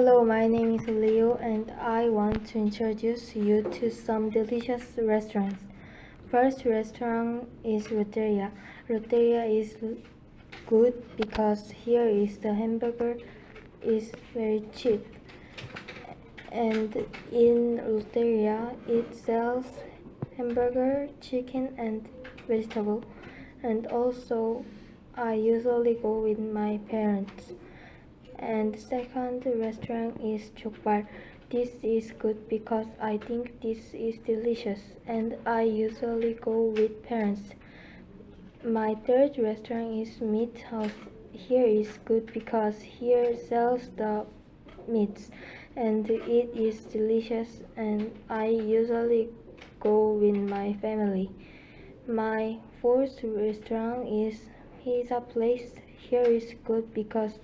Hello, my name is Leo and I want to introduce you to some delicious restaurants. First restaurant is Loteria. Loteria is good because here is the hamburger is very cheap. And in Loteria it sells hamburger, chicken and vegetable. And also I usually go with my parents. And second restaurant is Chokbar. This is good because I think this is delicious and I usually go with parents. My third restaurant is Meat House. Here is good because here sells the meats and it is delicious and I usually go with my family. My fourth restaurant is Pizza Place. Here is good because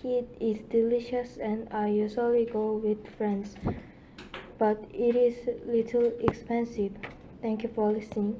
it is delicious and I usually go with friends, but it is little expensive. Thank you for listening.